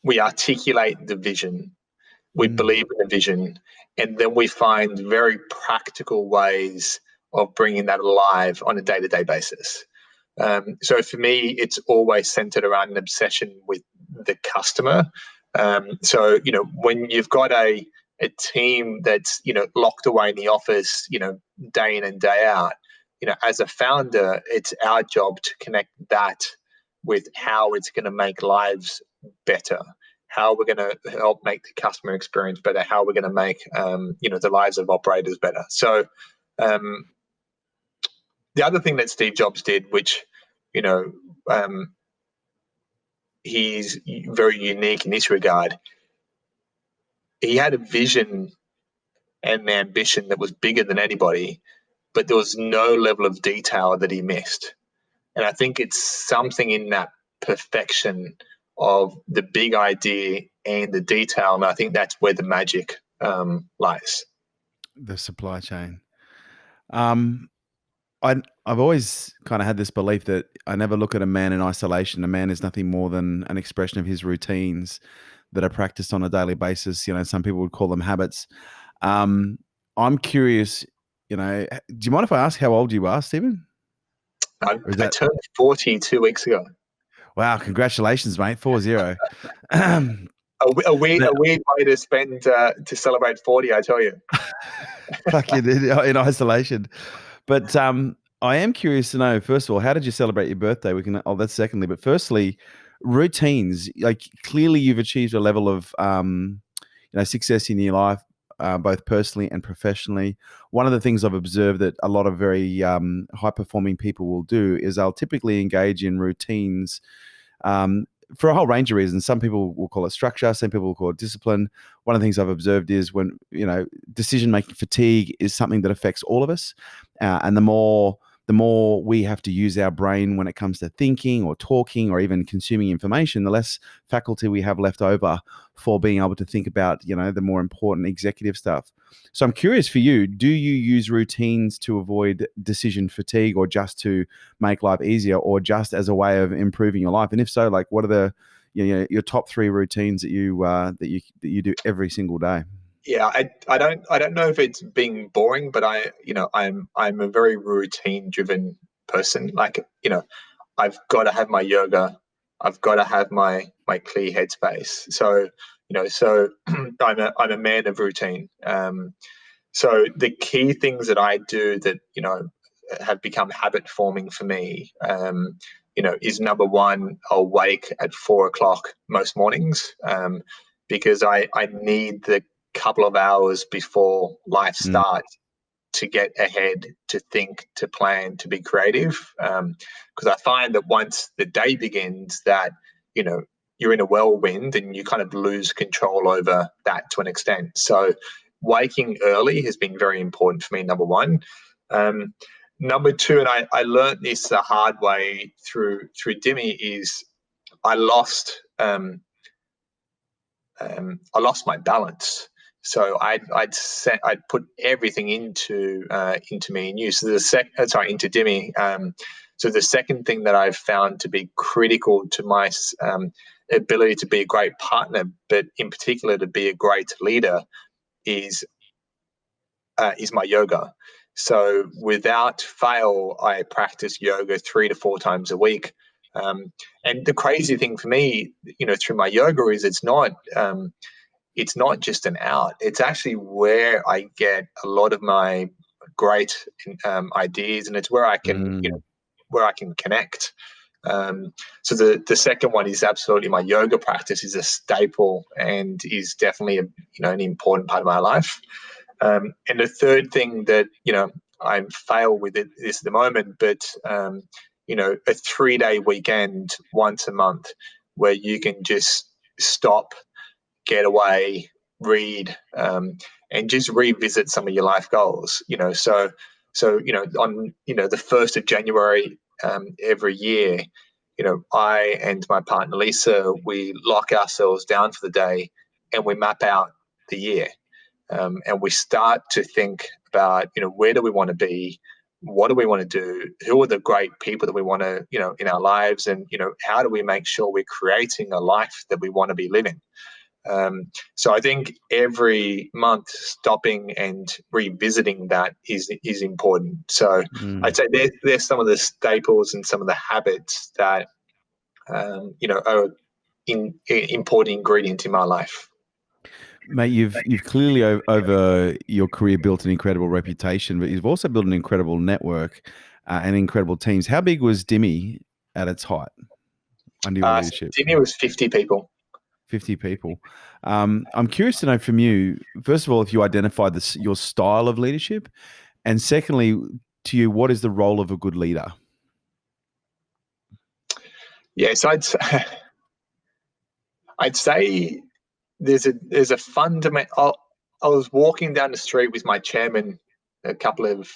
we articulate the vision, we believe in the vision, and then we find very practical ways of bringing that alive on a day-to-day basis. So for me, it's always centered around an obsession with the customer. So, when you've got a team that's, locked away in the office, day in and day out, as a founder, it's our job to connect that with how it's going to make lives better, how we're going to help make the customer experience better, how we're going to make, the lives of operators better. So the other thing that Steve Jobs did, which, he's very unique in this regard, he had a vision and an ambition that was bigger than anybody, but there was no level of detail that he missed. And I think it's something in that perfection of the big idea and the detail, and I think that's where the magic lies. The supply chain. I've always kind of had this belief that I never look at a man in isolation. A man is nothing more than an expression of his routines that are practiced on a daily basis. Some people would call them habits. I'm curious, do you mind if I ask how old you are, Stevan? I turned 40 2 weeks ago. Wow, congratulations, mate. 40. A weird way to celebrate 40, I tell you. Fuck you, in isolation. But I am curious to know, first of all, how did you celebrate your birthday? That's secondly. But firstly, routines. Like, clearly you've achieved a level of success in your life, both personally and professionally. One of the things I've observed that a lot of very high performing people will do is they'll typically engage in routines for a whole range of reasons. Some people will call it structure, some people will call it discipline. One of the things I've observed is when, decision-making fatigue is something that affects all of us. And the more the more we have to use our brain when it comes to thinking or talking or even consuming information, the less faculty we have left over for being able to think about, the more important executive stuff. So I'm curious for you, do you use routines to avoid decision fatigue, or just to make life easier, or just as a way of improving your life? And if so, like, what are your top 3 routines that you do every single day? Yeah, I don't know if it's being boring, but I'm a very routine driven person. Like, I've got to have my yoga. I've got to have my clear headspace. So I'm a man of routine. So the key things that I do that have become habit forming for me, is number one, I'll wake at 4 o'clock most mornings, because I need the couple of hours before life starts to get ahead, to think, to plan, to be creative. Because I find that once the day begins, that you're in a whirlwind and you kind of lose control over that to an extent. So waking early has been very important for me, number one. Number two, and I learned this the hard way through Dimmi, is I lost my balance. So I'd put everything into me&u. So into Dimmi. So the second thing that I've found to be critical to my ability to be a great partner, but in particular to be a great leader, is my yoga. So without fail, I practice yoga 3 to 4 times a week. And the crazy thing for me, through my yoga, is it's not just an out. It's actually where I get a lot of my great ideas, and it's where I can connect. So the second one is absolutely my yoga practice is a staple and is definitely an important part of my life. And the third thing that I fail with it is at the moment, but a 3-day weekend once a month where you can just stop, get away, read, and just revisit some of your life goals. So on the 1st of January every year, I and my partner Lisa, we lock ourselves down for the day and we map out the year. And we start to think about, where do we want to be? What do we want to do? Who are the great people that we want to, in our lives? And, how do we make sure we're creating a life that we want to be living? So I think every month stopping and revisiting that is important. So I'd say there's some of the staples and some of the habits that, are important ingredients in my life. Mate, you've clearly over your career built an incredible reputation, but you've also built an incredible network and incredible teams. How big was Dimmi at its height under your leadership? So Dimmi was 50 people. 50 people. I'm curious to know from you, first of all, if you identified your style of leadership, and secondly, to you, what is the role of a good leader? Yeah, so I'd say there's a fundamental. I was walking down the street with my chairman a couple of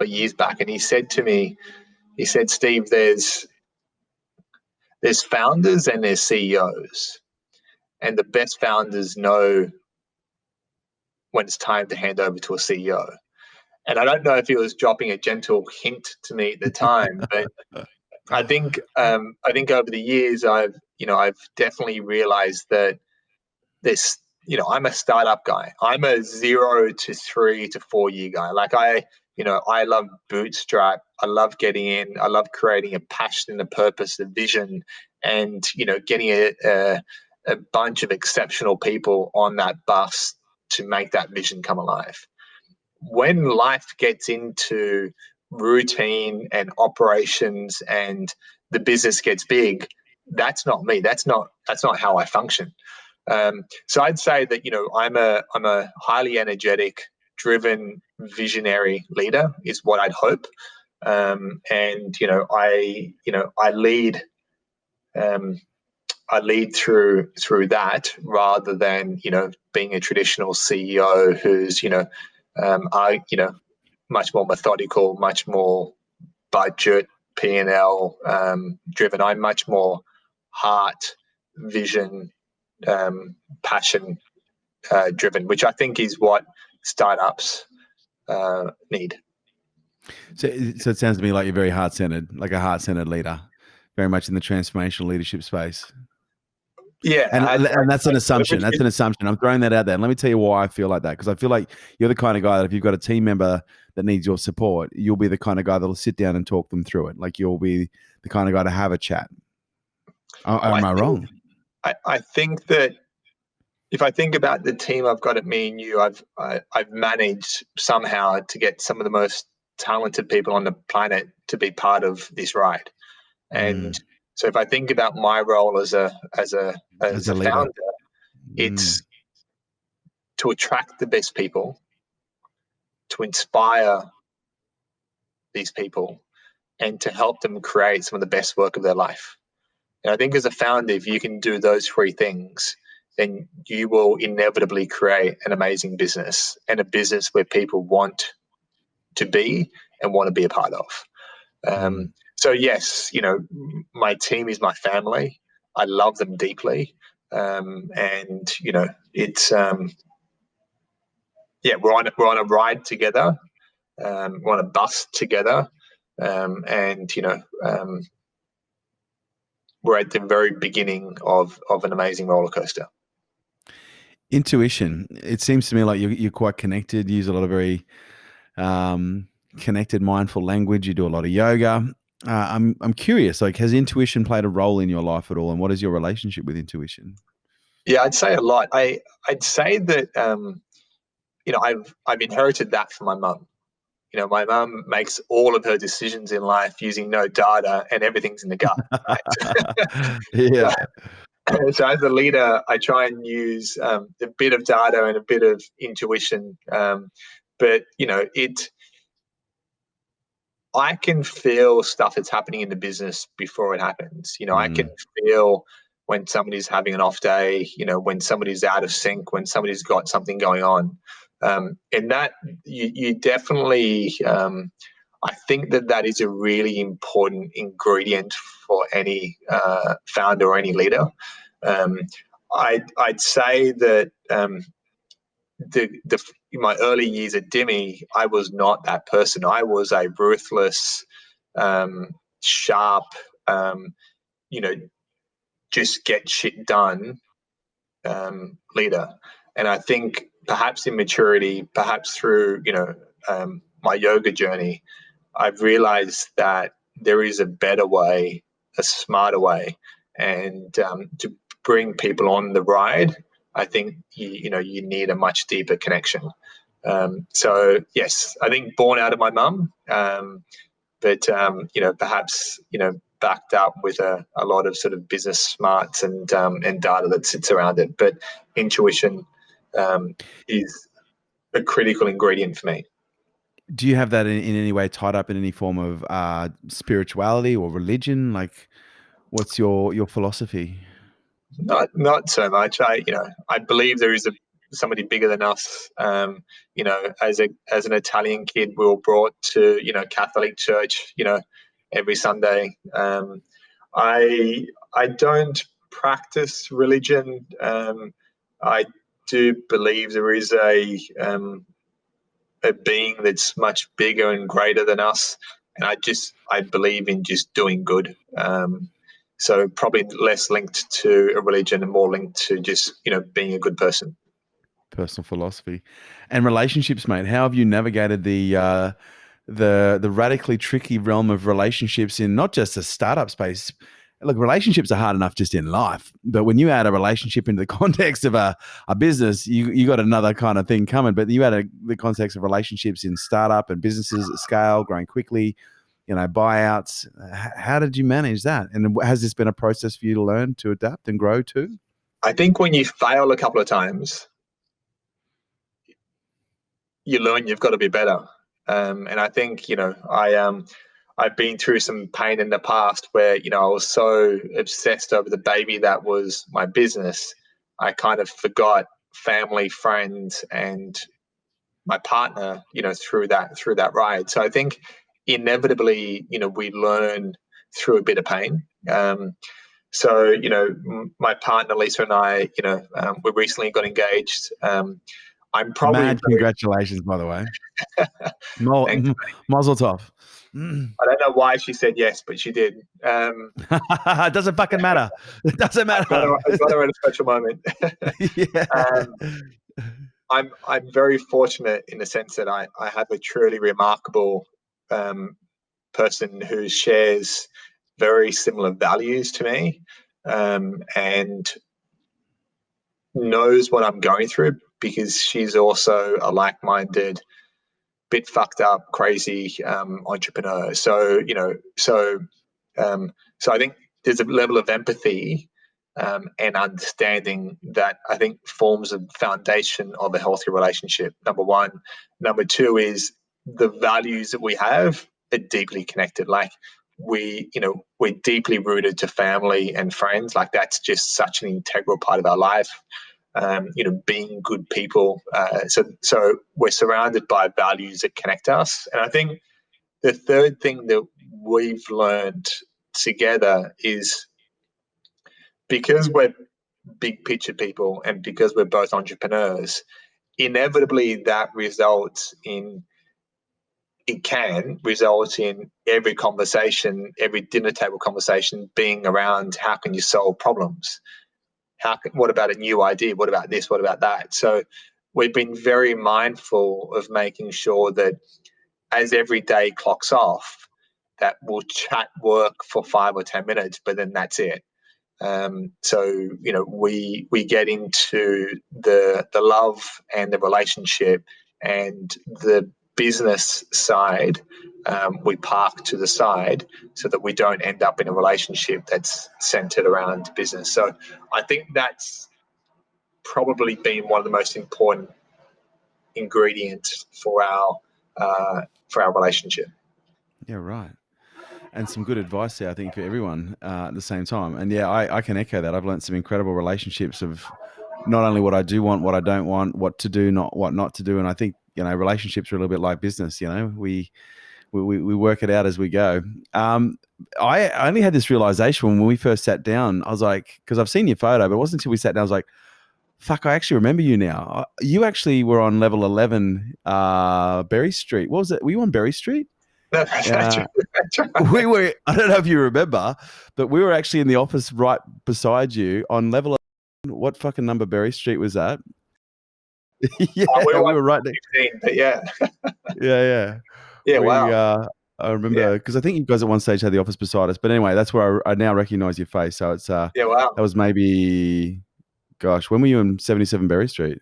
years back, and he said to me, Steve, there's founders and there's CEOs, and the best founders know when it's time to hand over to a CEO. And I don't know if he was dropping a gentle hint to me at the time, but I think over the years I've definitely realized that this, I'm a startup guy. I'm a 0 to 3 to 4 year guy. Like I love bootstrap. I love getting in. I love creating a passion, a purpose, a vision, and getting a bunch of exceptional people on that bus to make that vision come alive. When life gets into routine and operations and the business gets big, that's not me. That's not how I function. So I'd say that I'm a highly energetic, driven, visionary leader is what I'd hope. And I lead. I lead through that rather than being a traditional CEO who's much more methodical, much more budget, P&L driven. I'm much more heart, vision, passion driven, which I think is what startups need. So it sounds to me like you're very heart-centered, like a heart-centered leader, very much in the transformational leadership space. Yeah, and that's an assumption. That's an assumption. I'm throwing that out there. And let me tell you why I feel like that. Because I feel like you're the kind of guy that if you've got a team member that needs your support, you'll be the kind of guy that'll sit down and talk them through it. Like you'll be the kind of guy to have a chat. Am I wrong? I think that if I think about the team I've got at me&u, I've managed somehow to get some of the most talented people on the planet to be part of this ride. And so if I think about my role as a founder, it's to attract the best people, to inspire these people, and to help them create some of the best work of their life. And I think as a founder, if you can do those three things, then you will inevitably create an amazing business, and a business where people want to be and want to be a part of. So yes, my team is my family. I love them deeply. And it's we're on a ride together. We're on a bus together. We're at the very beginning of an amazing roller coaster. Intuition. It seems to me like you're quite connected. You use a lot of very connected, mindful language. You do a lot of yoga. I'm curious. Like, has intuition played a role in your life at all? And what is your relationship with intuition? Yeah, I'd say a lot. I'd say that I've inherited that from my mum. My mum makes all of her decisions in life using no data, and everything's in the gut. Right? Yeah. So as a leader, I try and use a bit of data and a bit of intuition. But I can feel stuff that's happening in the business before it happens. I can feel when somebody's having an off day, when somebody's out of sync, when somebody's got something going on. And that you definitely, I think that is a really important ingredient for any founder or any leader. I'd say that in my early years at Dimmi, I was not that person. I was a ruthless, sharp, just get shit done leader. And I think perhaps in maturity, perhaps through my yoga journey, I've realized that there is a better way, a smarter way, and to bring people on the ride, I think you need a much deeper connection. So yes, I think born out of my mum, but perhaps backed up with a lot of sort of business smarts and data that sits around it. But intuition is a critical ingredient for me. Do you have that in any way tied up in any form of spirituality or religion? Like, what's your philosophy? Not so much. I believe there is somebody bigger than us. As an Italian kid, we were brought to Catholic church every Sunday. I don't practice religion. I do believe there is a being that's much bigger and greater than us, and I believe in just doing good. So probably less linked to a religion and more linked to just being a good person. Personal philosophy and relationships, mate. How have you navigated the radically tricky realm of relationships in not just the startup space? Look, relationships are hard enough just in life, but when you add a relationship into the context of a business, you got another kind of thing coming. But you add the context of relationships in startup and businesses at scale, growing quickly, buyouts. How did you manage that? And has this been a process for you to learn to adapt and grow too? I think when you fail a couple of times, you learn you've got to be better. And I think I've been through some pain in the past where I was so obsessed over the baby that was my business, I kind of forgot family, friends, and my partner, through that ride. So I think inevitably, we learn through a bit of pain. So, my partner Lisa and I, we recently got engaged. I'm probably Mad congratulations, by the way. Thanks, Mazel tov. I don't know why she said yes, but she did. It doesn't fucking matter. It doesn't matter. I got her at a special moment. Yeah. I'm very fortunate in the sense that I have a truly remarkable person who shares very similar values to me, and knows what I'm going through, because she's also a like-minded, bit fucked up, crazy entrepreneur. So I think there's a level of empathy and understanding that I think forms a foundation of a healthy relationship. Number one. Number two is the values that we have are deeply connected. Like we're deeply rooted to family and friends. Like that's just such an integral part of our life. Being good people. So we're surrounded by values that connect us. And I think the third thing that we've learned together is, because we're big picture people and because we're both entrepreneurs, inevitably it can result in every conversation, every dinner table conversation being around how can you solve problems? What about a new idea? What about this? What about that? So we've been very mindful of making sure that as every day clocks off, that we'll chat work for 5 or 10 minutes, but then that's it. So we get into the love and the relationship, and the business side we park to the side so that we don't end up in a relationship that's centered around business. So I think that's probably been one of the most important ingredients for our relationship. Yeah, right. And some good advice there, I think, for everyone at the same time. And yeah, I can echo that. I've learned some incredible relationships of not only what I do want, what I don't want, what to do, what not to do. And I think, relationships are a little bit like business. We work it out as we go. I only had this realization when we first sat down. I was like, because I've seen your photo, but it wasn't until we sat down, I was like, fuck, I actually remember you now. You actually were on level 11 Berry Street. What was it? Were you on Berry Street? That's right. We were, I don't know if you remember, but we were actually in the office right beside you on level 11. What fucking number Berry Street was that? Yeah, we were right there. 15, but yeah. Yeah. Wow. I remember because I think you guys at one stage had the office beside us. But anyway, that's where I now recognize your face. So it's wow. That was maybe, gosh, when were you in 77 Berry Street?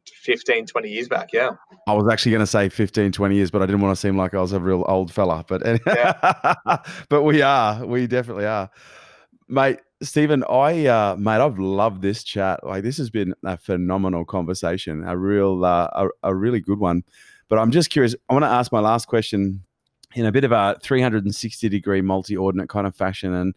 15, 20 years back, yeah. I was actually going to say 15, 20 years, but I didn't want to seem like I was a real old fella. But but we definitely are. Mate, Stevan, I've loved this chat. Like, this has been a phenomenal conversation, a really good one. But I'm just curious. I want to ask my last question in a bit of a 360-degree multi-ordinate kind of fashion. And,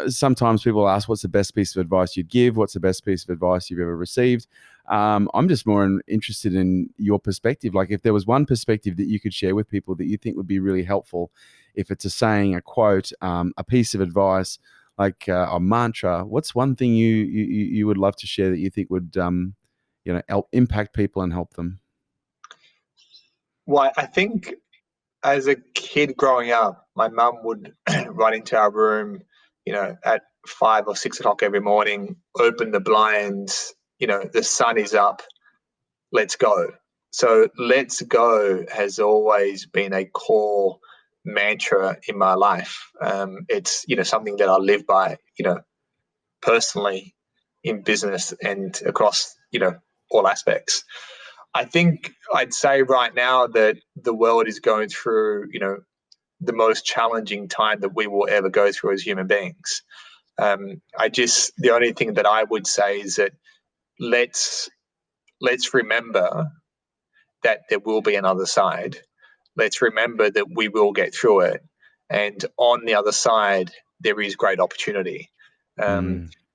sometimes people ask, what's the best piece of advice you'd give? What's the best piece of advice you've ever received? I'm just more interested in your perspective. Like, if there was one perspective that you could share with people that you think would be really helpful, if it's a saying, a quote, a piece of advice, like a mantra, what's one thing you would love to share that you think would help impact people and help them? Well, I think as a kid growing up, my mum would run into our room, at 5 or 6 o'clock every morning, open the blinds, the sun is up, let's go. So let's go has always been a core mantra in my life. It's, something that I live by, personally, in business and across, all aspects. I think I'd say right now that the world is going through, the most challenging time that we will ever go through as human beings. The only thing that I would say is that let's remember that there will be another side. Let's remember that we will get through it. And on the other side, there is great opportunity.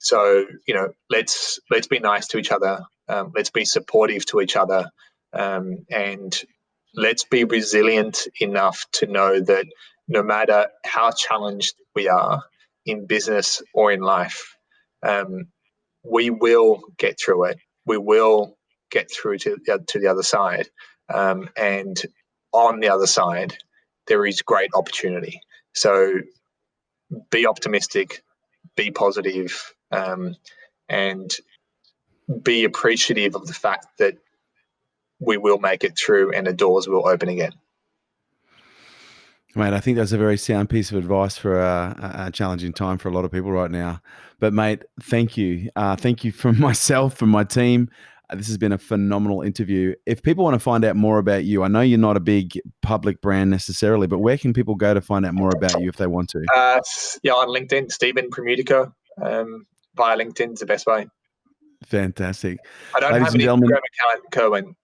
So, let's be nice to each other. Let's be supportive to each other, and let's be resilient enough to know that no matter how challenged we are in business or in life, we will get through it. We will get through to the other side. And on the other side, there is great opportunity. So be optimistic, be positive, and be appreciative of the fact that we will make it through and the doors will open again. Mate, I think that's a very sound piece of advice for a challenging time for a lot of people right now. But mate, thank you. Thank you from myself, from my team. This has been a phenomenal interview. If people want to find out more about you, I know you're not a big public brand necessarily, but where can people go to find out more about you if they want to? On LinkedIn, Stevan Premutico. Via LinkedIn is the best way. Fantastic. I don't have an Instagram account, Kerwin.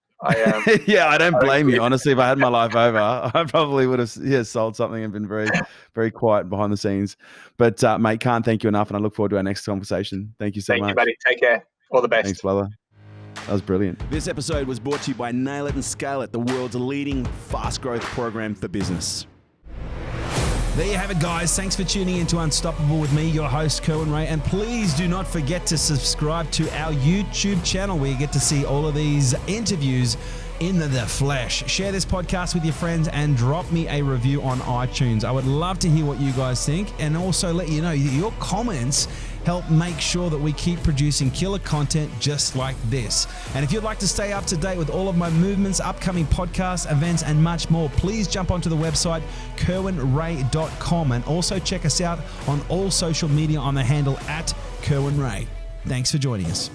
Yeah, I don't blame you. Honestly, if I had my life over, I probably would have sold something and been very, very quiet behind the scenes. But mate, can't thank you enough, and I look forward to our next conversation. Thank you so much. Thank you, buddy. Take care. All the best. Thanks, brother. That was brilliant. This episode was brought to you by Nail It and Scale It, the world's leading fast growth program for business. There you have it, guys. Thanks for tuning in to Unstoppable with me, your host, Kerwin Ray. And please do not forget to subscribe to our YouTube channel where you get to see all of these interviews in the flesh. Share this podcast with your friends and drop me a review on iTunes. I would love to hear what you guys think, and also let you know that your comments help make sure that we keep producing killer content just like this. And if you'd like to stay up to date with all of my movements, upcoming podcasts, events, and much more, please jump onto the website kerwinray.com, and also check us out on all social media on the handle @KerwinRay. Thanks for joining us.